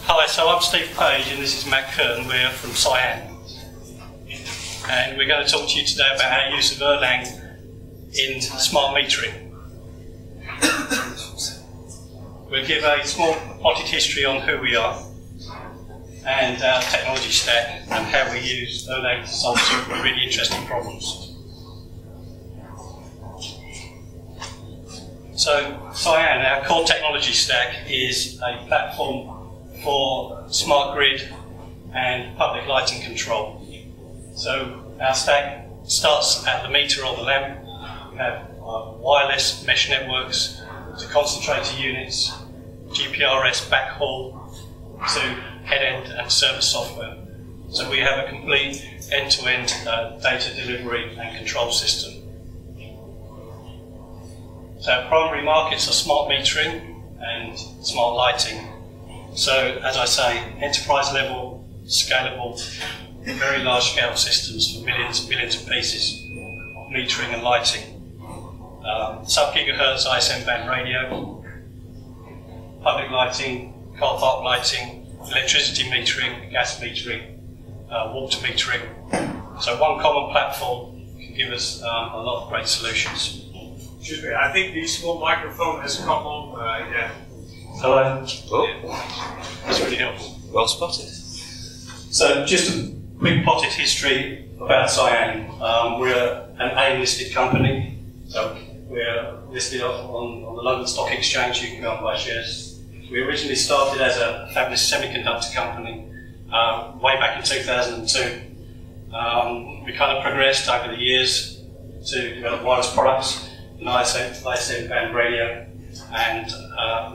Hi, so I'm Steve Page and this is Matt Curtin. We're from Cyan. And we're going to talk to you today about our use of Erlang in smart metering. We'll give a small potted history on who we are and our technology stack and how we use Erlang to solve some really interesting problems. So Cyan, our core technology stack, is a platform for smart grid and public lighting control. So our stack starts at the meter or the lamp. We have wireless mesh networks to concentrator units, GPRS backhaul to head-end and server software. So we have a complete end-to-end data delivery and control system. So our primary markets are smart metering and smart lighting. So, as I say, enterprise level, scalable, very large scale systems for millions and millions of pieces of metering and lighting. Sub-gigahertz ISM-band radio, public lighting, car park lighting, electricity metering, gas metering, water metering. So one common platform can give us a lot of great solutions. Excuse me, I think the small microphone has come on again. Hello. Oh. Yeah. That's really helpful. Well spotted. So just a quick potted history about Cyan. We're an AIM-listed company. So we're listed on the London Stock Exchange. You can go and buy shares. We originally started as a fabless semiconductor company way back in 2002. We kind of progressed over the years to develop wireless products, an ISM-band radio, and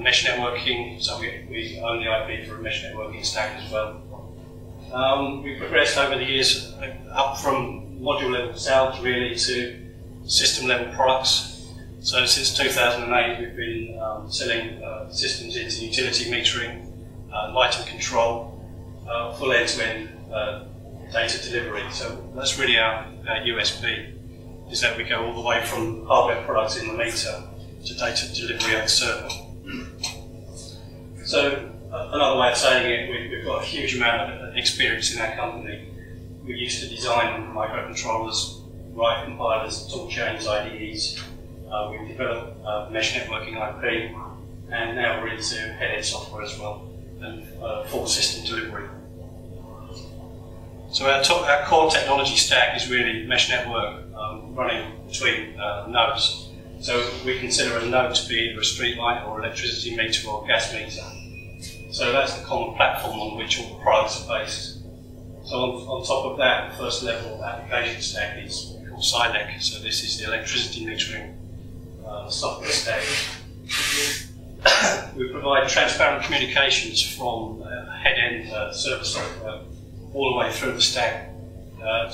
mesh networking. So we own the IP for a mesh networking stack as well. We progressed over the years up from module level sales really to system level products. So since 2008 we've been selling systems into utility metering, lighting control, full end-to-end data delivery. So that's really our USP, is that we go all the way from hardware products in the meter to data delivery at the server. So another way of saying it, we've got a huge amount of experience in our company. We used to design microcontrollers, write compilers, tool chains, IDEs. We've developed mesh networking IP, and now we're into head-end software as well, and full system delivery. So our core technology stack is really mesh network running between nodes. So we consider a node to be either a street light or electricity meter or gas meter. So that's the common platform on which all the products are based. So on top of that, the first level application stack is called CyLec. So this is the electricity metering software stack. We provide transparent communications from head-end server software all the way through the stack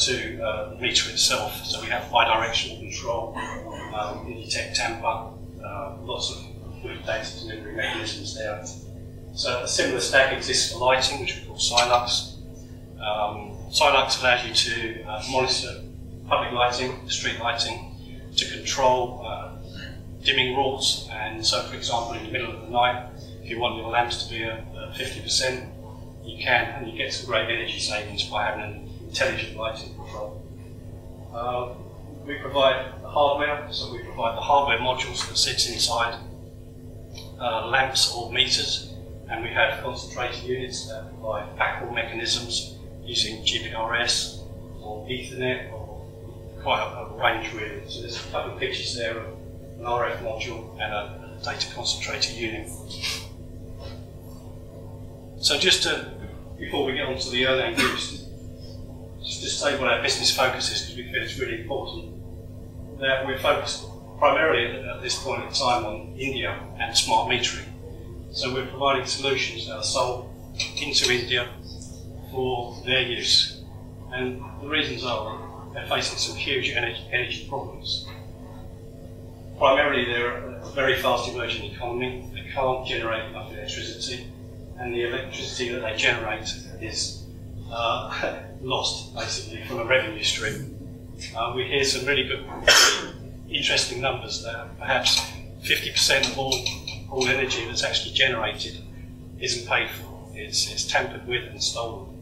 to the meter itself. So we have bidirectional control, we can detect tamper, lots of good data delivery mechanisms there. So a similar stack exists for lighting, which we call CyLux. CyLux allows you to monitor public lighting, street lighting, to control dimming rules. And so, for example, in the middle of the night, if you want your lamps to be at 50%, you can, and you get some great energy savings by having an intelligent lighting control. We provide the hardware, so we provide the hardware modules that sits inside lamps or meters, and we have concentrator units that provide backhaul mechanisms using GPRS or Ethernet, or quite a range really. So there's a couple of pictures there of an RF module and a data concentrator unit. So just to, before we get on to the Erlang use, just to say what our business focus is, because we feel it's really important, that we're focused primarily at this point in time on India and smart metering. So we're providing solutions that are sold into India for their use. And the reasons are they're facing some huge energy problems. Primarily they're a very fast emerging economy. They can't generate enough electricity, and the electricity that they generate is lost basically from a revenue stream. We hear some really good, interesting numbers that perhaps 50% of all energy that's actually generated isn't paid for is tampered with and stolen.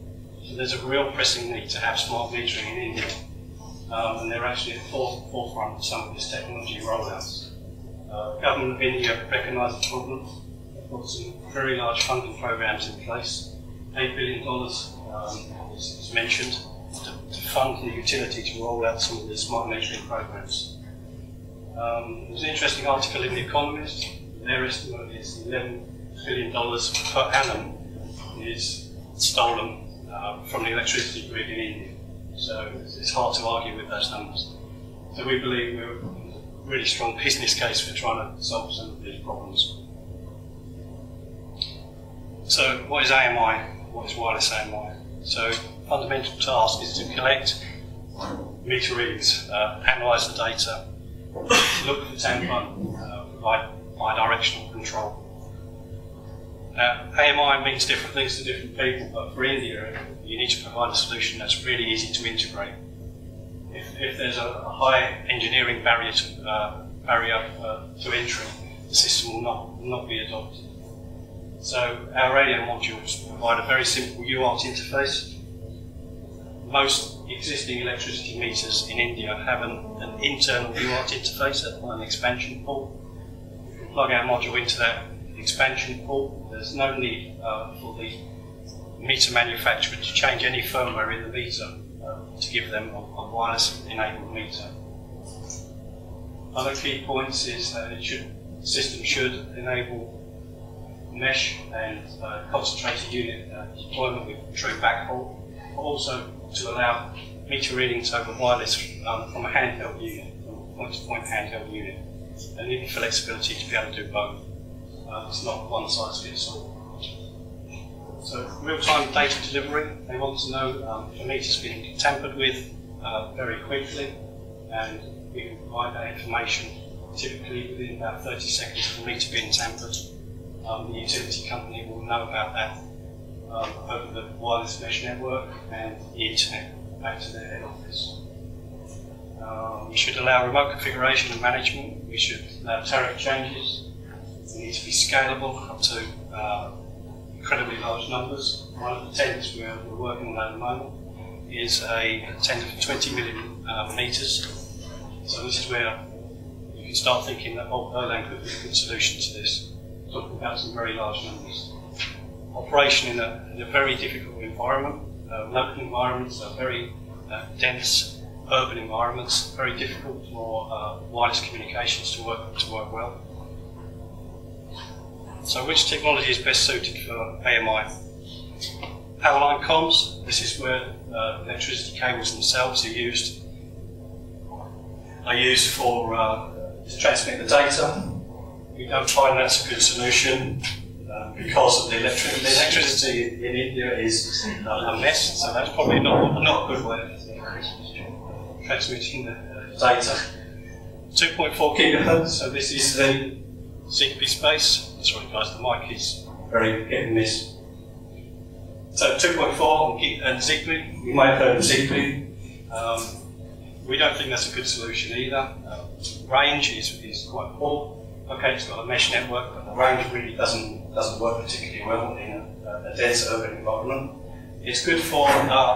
So there's a real pressing need to have smart metering in India, and they're actually at the forefront of some of this technology rollouts. The government of India recognised the problem. They've got some very large funding programs in place. $8 billion is mentioned to fund the utility to roll out some of the smart metering programs. There's an interesting article in The Economist. Their estimate is $11 billion per annum is stolen from the electricity grid in India. So it's hard to argue with those numbers. So we believe we're a really strong business case for trying to solve some of these problems. So what is AMI? What is wireless AMI? So fundamental task is to collect meter readings, analyse the data, look for tamper, provide bidirectional control. AMI means different things to different people, but for India, you need to provide a solution that's really easy to integrate. If there's a high engineering barrier to entry, the system will not be adopted. So our radio modules provide a very simple UART interface. Most existing electricity meters in India have an internal UART interface, an expansion port. You can plug our module into that expansion port. There's no need for the meter manufacturer to change any firmware in the meter to give them a wireless enabled meter. Other key points is that the system should enable mesh and concentrated unit deployment with true backhaul, but also to allow meter readings over wireless from a handheld unit, from a point-to-point handheld unit, and need flexibility to be able to do both. It's not one size fits all. So real-time data delivery, they want to know if a meter's been tampered with very quickly, and we can provide that information typically within about 30 seconds of the meter being tampered. The utility company will know about that over the wireless mesh network and the internet back to their head office. We should allow remote configuration and management. We should allow tariff changes. They need to be scalable up to incredibly large numbers. One of the tenders we're working on at the moment is a tender for 20 million meters. So this is where you can start thinking that Erlang could be a good solution to this. Talking about some very large numbers. Operation in a very difficult environment. Local environments are very dense, urban environments, very difficult for wireless communications to work well. So which technology is best suited for AMI? Power line comms. This is where electricity cables themselves are used for to transmit the data. We don't find that's a good solution because of the electricity in India is a mess, so that's probably not a good way of transmitting the data. 2.4 gigahertz, so this is the ZigBee space. Sorry guys, the mic is very hit and miss. So 2.4 and ZigBee, you may have heard of ZigBee. We don't think that's a good solution either. Range is quite poor. Okay, it's got a mesh network, but the range really doesn't work particularly well in a dense urban environment. It's good for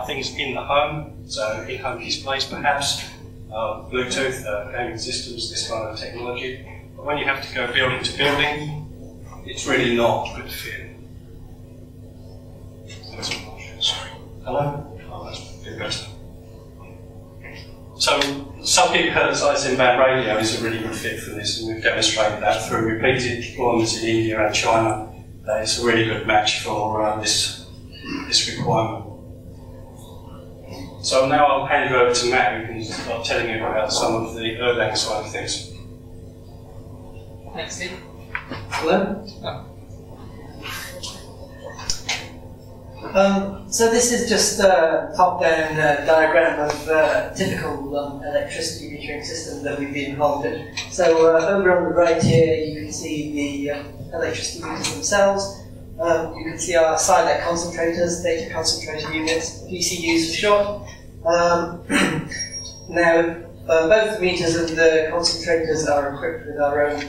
things in the home, so in-home displays perhaps, Bluetooth, gaming systems, this kind of technology. But when you have to go building to building, it's really not a good fit. Sorry. Hello? Oh, that's a bit better. So, sub-gigahertz ISM-band radio is a really good fit for this, and we've demonstrated that through repeated deployments in India and China. That it's a really good match for this requirement. So now I'll hand you over to Matt, who can start telling you about some of the Erlang side of things. Thanks, Steve. Hello. So this is just a top-down diagram of a typical electricity metering system that we've been involved in. So over on the right here you can see the electricity meters themselves. You can see our CyLec concentrators, data concentrator units, PCUs for short. Now both the meters and the concentrators are equipped with our own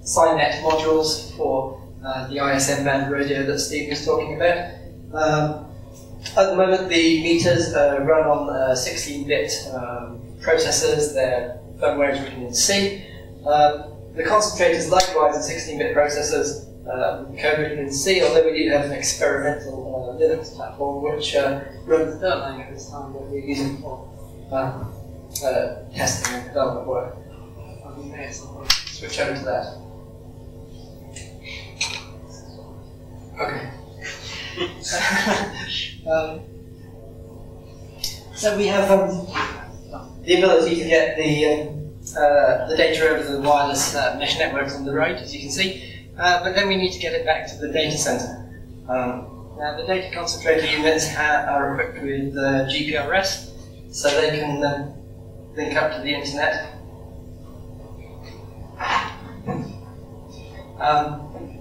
Cyan modules for the ISM-band radio that Steve was talking about. At the moment, the meters run on 16-bit processors. Their firmware is written in C. The concentrators likewise are 16-bit processors, code written in C, although we do have an experimental Linux platform which runs Erlang at this time that we're using for testing and development work. We may at some point switch over to that. Okay. So we have the ability to get the data over the wireless mesh networks on the right, as you can see, but then we need to get it back to the data center. Now the data concentrator units are equipped with GPRS, so they can link up to the internet.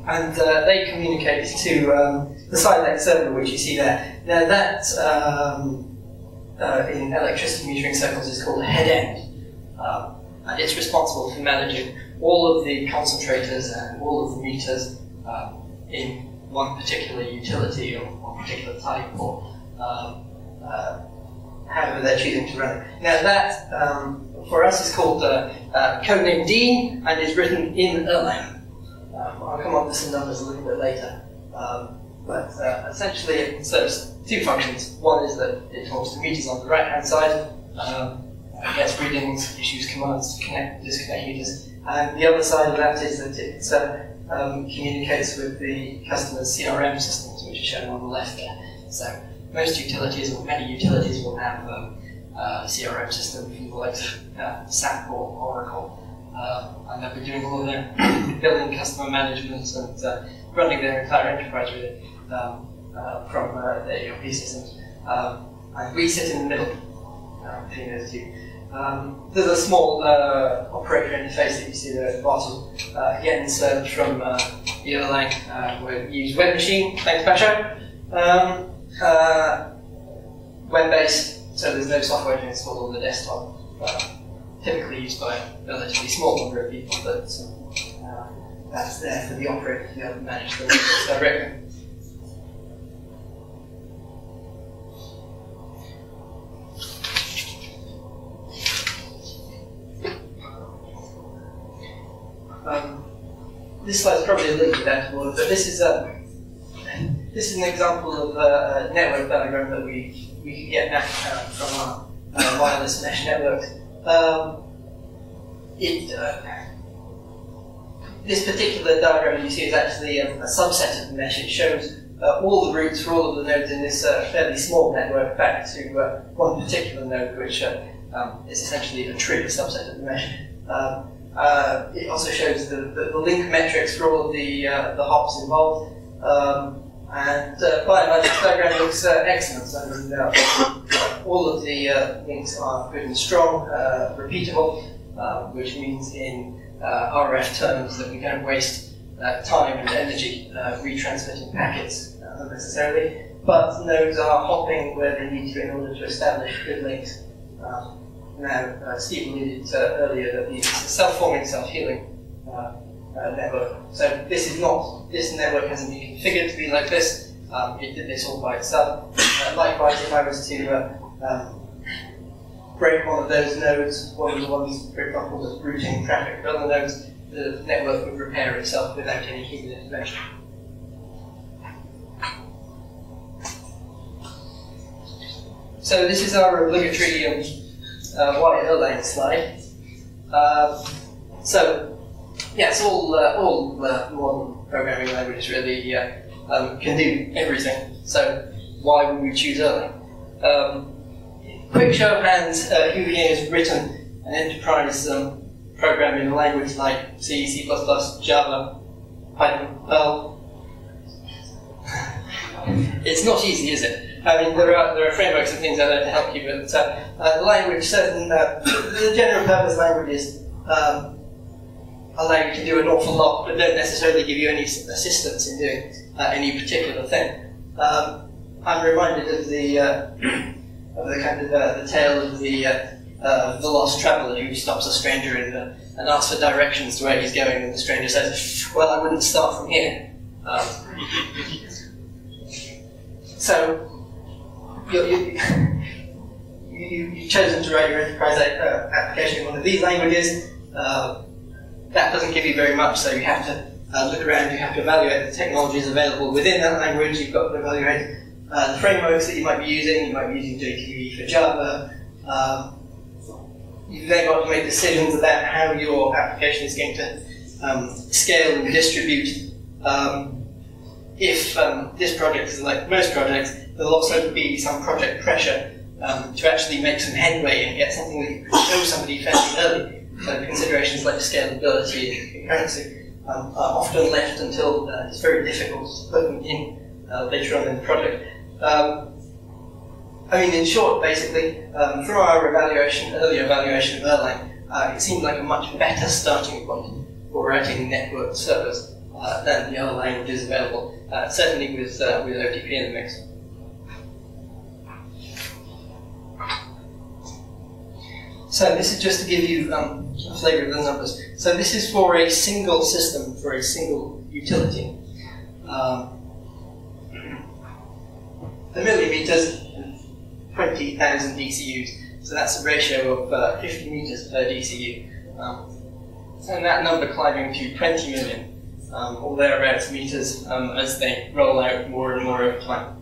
And they communicate to the CyLec server, which you see there. Now that, in electricity metering circles, is called a head end. And it's responsible for managing all of the concentrators and all of the meters in one particular utility or one particular type, or however they're choosing to run it. Now that, for us, is called codename Dean and is written in Erlang. I'll come on to some numbers a little bit later. But essentially it serves two functions. One is that it talks to meters on the right-hand side, gets readings, issues commands to connect and disconnect meters. And the other side of that is that it communicates with the customer's CRM systems, which are shown on the left there. So most utilities, or many utilities, will have a CRM system from the likes of SAP or Oracle. And they'll be doing all of their billing, customer management, and running their entire enterprise with it from their ERP systems. And we sit in the middle between those two. There's a small operator interface that you see there at the bottom, again served from Erlang. We use Web Machine, thanks Pasha. Web-based, so there's no software to install on the desktop. Typically used by a relatively small number of people, but that's there for the operator to be able to manage the networks directly. This slide's probably a little bit out of order, but this is an example of a network diagram that we can get back from our wireless mesh network. This particular diagram you see is actually a subset of the mesh. It shows all the routes for all of the nodes in this fairly small network back to one particular node, which is essentially a tree, a subset of the mesh. It also shows the link metrics for all of the hops involved. And by and large, this diagram looks excellent. So, all of the links are good and strong, repeatable, which means in RF terms that we don't waste time and energy retransmitting packets unnecessarily, but nodes are hopping where they need to in order to establish good links. Now, Steve alluded earlier that it's a self-forming, self-healing network. So this network hasn't been configured to be like this. It did this all by itself. Likewise, if I was to break one of those nodes, one of the ones, for example, that's routing traffic for other nodes, the network would repair itself without any human intervention. So this is our obligatory why Erlang slide. So yes, all modern programming languages really can do everything. So why would we choose Erlang? Quick show of hands, who here has written an enterprise program in a language like C, C++, Java, Python, Perl? It's not easy, is it? I mean, there are frameworks and things out there to help you, but the language, the general purpose languages allow you to do an awful lot, but don't necessarily give you any assistance in doing any particular thing. I'm reminded of the kind of the tale of the lost traveller who stops a stranger and asks for directions to where he's going, and the stranger says, "Well, I wouldn't start from here." So you've chosen to write your enterprise application in one of these languages. That doesn't give you very much, so you have to look around, you have to evaluate the technologies available within that language, you've got to evaluate the frameworks that you might be using. You might be using JTE for Java. You've then got to make decisions about how your application is going to scale and distribute. If this project is like most projects, there'll also be some project pressure to actually make some headway and get something that you can show somebody fairly early. So considerations like scalability and concurrency are often left until it's very difficult to put them in later on in the project. I mean, in short, basically, from our earlier evaluation of Erlang, it seemed like a much better starting point for writing network servers than the other languages available, certainly with OTP in the mix. So this is just to give you a flavour of the numbers. So this is for a single system, for a single utility. The millimeters, 20,000 DCUs. So that's a ratio of 50 meters per DCU. And that number climbing to 20 million, or thereabouts meters, as they roll out more and more over time.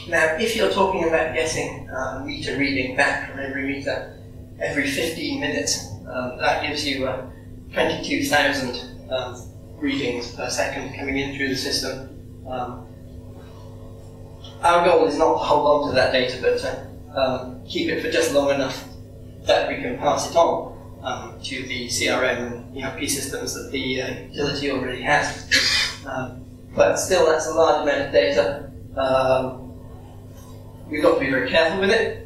Now, if you're talking about getting a meter reading back from every meter every 15 minutes, that gives you 22,000 readings per second coming in through the system. Our goal is not to hold on to that data, but keep it for just long enough that we can pass it on to the CRM and ERP systems that the utility already has. But still, that's a large amount of data. We've got to be very careful with it.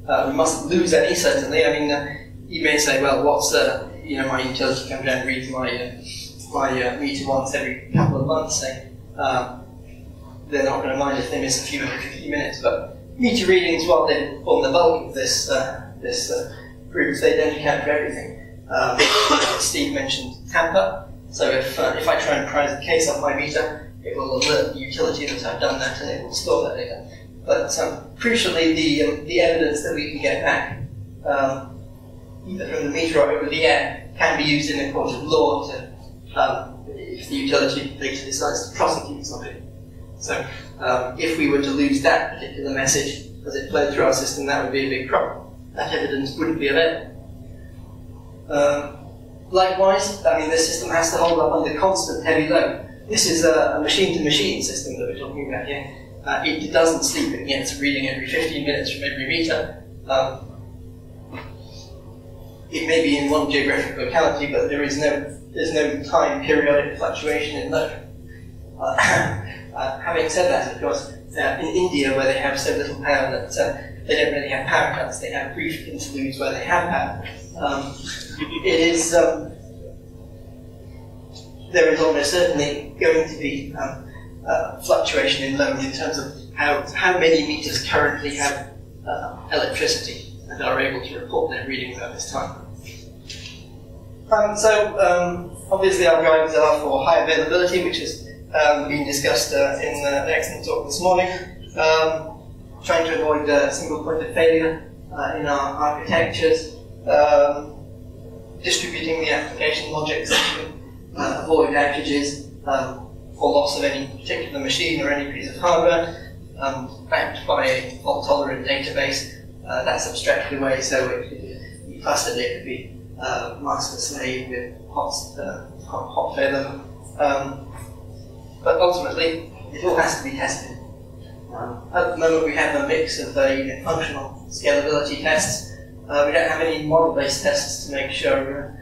We mustn't lose any, certainly. I mean, you may say, well, what's my utility comes down and reads my meter once every couple of months, say. They're not going to mind if they miss a few every 50 minutes, but meter readings, while they form the bulk of this group, they don't account for everything. Steve mentioned tamper, so if I try and prise the case off my meter, it will alert the utility that I've done that and it will store that data. But crucially, the evidence that we can get back, either from the meter or over the air, can be used in a court of law to, if the utility later decides to prosecute somebody. So if we were to lose that particular message as it flowed through our system, that would be a big problem. That evidence wouldn't be available. Likewise, I mean, the system has to hold up under constant heavy load. This is a machine-to-machine system that we're talking about here. It doesn't sleep, it gets a reading every 15 minutes from every meter. It may be in one geographic locality, but there's no time periodic fluctuation in load. Having said that, of course, in India, where they have so little power that they don't really have power cuts, they have brief interludes where they have power. There is almost certainly going to be fluctuation in load in terms of how many meters currently have electricity and are able to report their readings at this time. Obviously our drivers are for high availability, which has been discussed in the excellent talk this morning. Trying to avoid single point of failure in our architectures, distributing the application logic so you can avoid outages or loss of any particular machine or any piece of hardware, backed by a fault-tolerant database. That's abstracted away, so it could be clustered, it could be master-slave with hot failure. But ultimately, it all has to be tested. At the moment, we have a mix of functional scalability tests. We don't have any model-based tests to make sure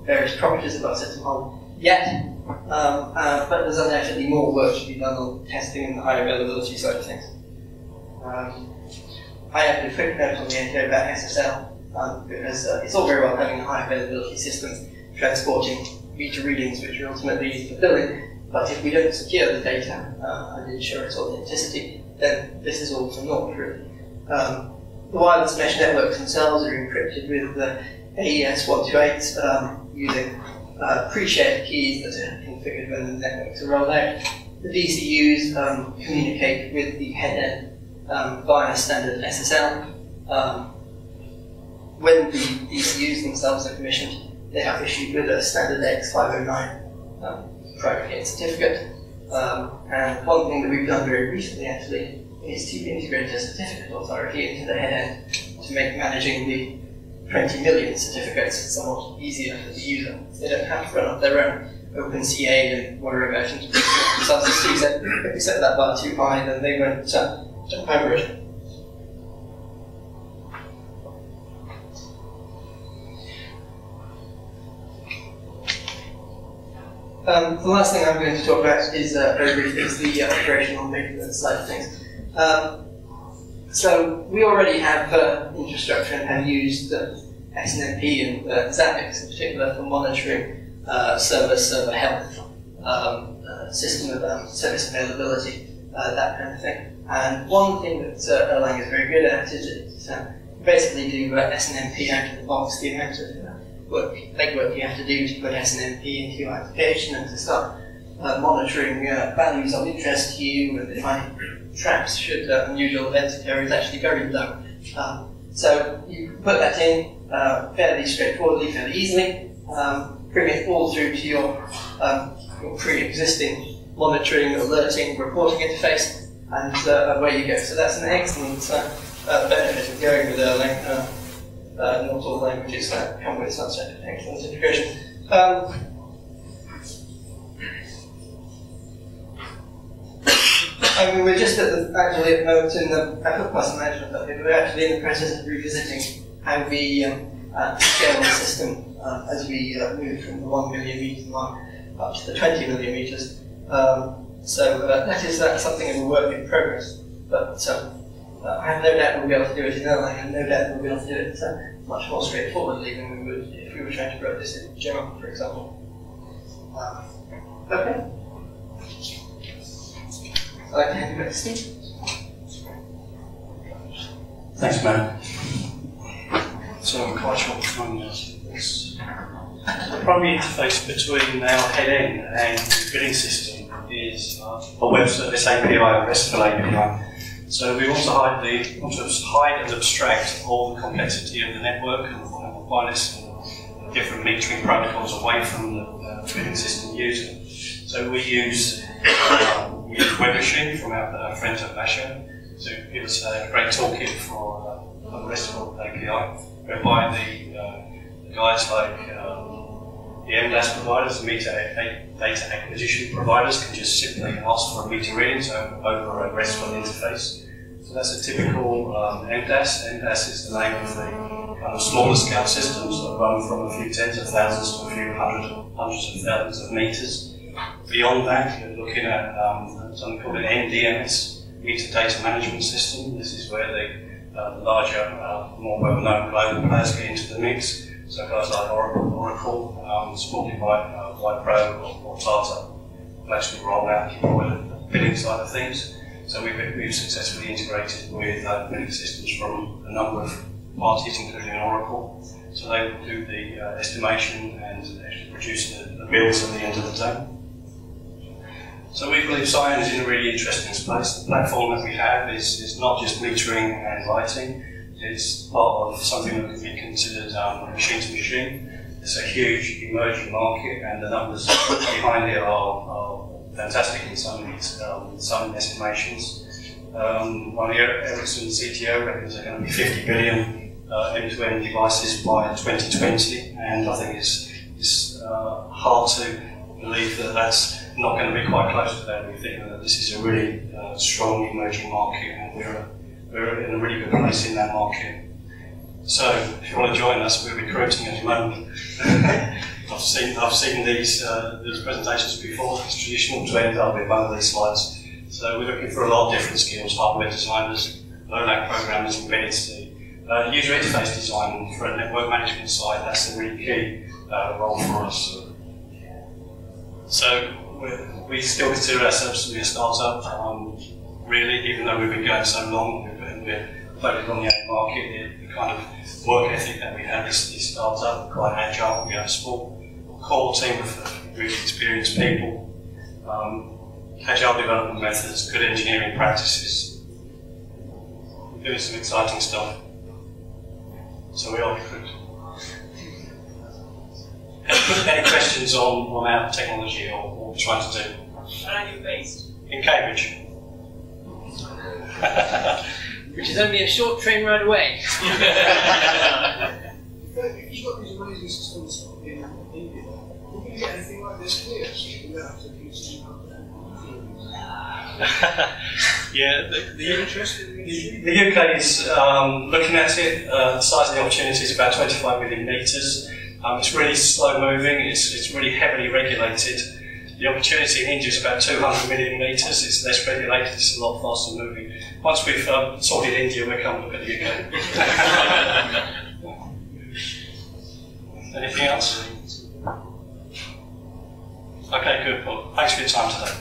various properties of our system hold yet. But there's undoubtedly more work to be done on testing and the high availability side of things. I have a quick note on the end here about SSL, because it's all very well having a high availability system transporting meter readings, which are ultimately used for billing. But if we don't secure the data and ensure its authenticity, then this is all for naught, really. The wireless mesh networks themselves are encrypted with AES 128 using pre-shared keys that are configured when the networks are rolled out. The DCUs communicate with the head end via standard SSL. When the DCUs themselves are commissioned, they are issued with a standard X509 private key certificate. And one thing that we've done very recently actually is to integrate a certificate authority into the head end to make managing the 20 million certificates somewhat easier for the user. They don't have to run up their own OpenCA and worry about it. If we set that bar too high, then they won't jump over it. The last thing I'm going to talk about is very briefly is the operational maintenance side of things. So we already have infrastructure and have used SNMP and Zabbix in particular for monitoring server health, system service availability, that kind of thing. And one thing that Erlang is very good at is it basically do SNMP out of the box, the amount of legwork you have to do to put SNMP into your application and to start monitoring values of interest to you and defining traps should unusual events occur is actually very low. So you put that in fairly straightforwardly, fairly easily, bring it all through to your pre-existing monitoring, alerting, reporting interface, and away you go. So that's an excellent benefit of going with Erlang. Not all languages come with such an excellent integration. I mean, we're just actually at the moment in the cluster management update, we're actually in the process of revisiting how we scale the system as we move from the 1 million meter mark up to the 20 million meters. So that is something of a work in progress, but I have no doubt we'll be able to do it in Erlang, and no doubt we'll be able to do it much more straightforwardly than we would if we were trying to grow this in Java, for example. Okay. I'd like to hand you back to Steve. Thanks, Matt. So I'm quite short of time now. The primary interface between our head end and the billing system is a web service API, a RESTful API. So we want to hide and abstract all the complexity of the network and the wireless and different metering protocols away from the billing system user. So we use WebMachine from our friends at Basho to give us a great toolkit for the RESTful API, whereby the guys like the MDAS providers, the meter data acquisition providers, can just simply ask for a meter reading, so over a RESTful interface. So that's a typical MDAS. MDAS is the name of the kind of smaller scale systems that run from a few tens of thousands to a few hundreds of thousands of meters. Beyond that, you're looking at something called an NDMS, meter data management system. This is where the larger, more well-known global players get into the mix. So guys like Oracle, supported by Wipro or Tata, will actually roll out the billing side of things. So we've successfully integrated with billing systems from a number of parties, including Oracle. So they will do the estimation and actually produce the bills at the end of the day. So we believe Cyan is in a really interesting space. The platform that we have is not just metering and lighting. It's part of something that can be considered machine to machine. It's a huge emerging market, and the numbers behind it are fantastic in some estimations. One of Ericsson CTO reckons there are going to be 50 billion end-to-end devices by 2020, and I think it's hard to believe that that's not going to be quite close to that. We think that this is a really strong emerging market, and we're in a really good place in that market. So if you want to join us, we're recruiting at the moment. I've seen these presentations before. It's traditional to end up with one of these slides. So we're looking for a lot of different skills: hardware designers, Erlang programmers, embedded C, user interface design for a network management side. That's a really key role for us. So we still consider ourselves to be a startup, really, even though we've been going so long. We're focused on the AIM market. The kind of work ethic that we have is startup, quite agile. We have a small core team of really experienced people, agile development methods, good engineering practices. We're doing some exciting stuff. So we are recruiting. Any questions on our technology or what we're trying to do? Where are you based? In Cambridge. Which is only a short train ride away. If you've got these amazing systems in India, would you get anything like this here? So you don't have to keep seeing Yeah, You're interested in the UK is looking at it. The size of the opportunity is about 25 million metres. It's really slow moving, it's really heavily regulated. The opportunity in India is about 200 million metres, it's less regulated, it's a lot faster moving. Once we've sorted India, we'll come and look at the UK. Anything else? Okay, good. Well, thanks for your time today.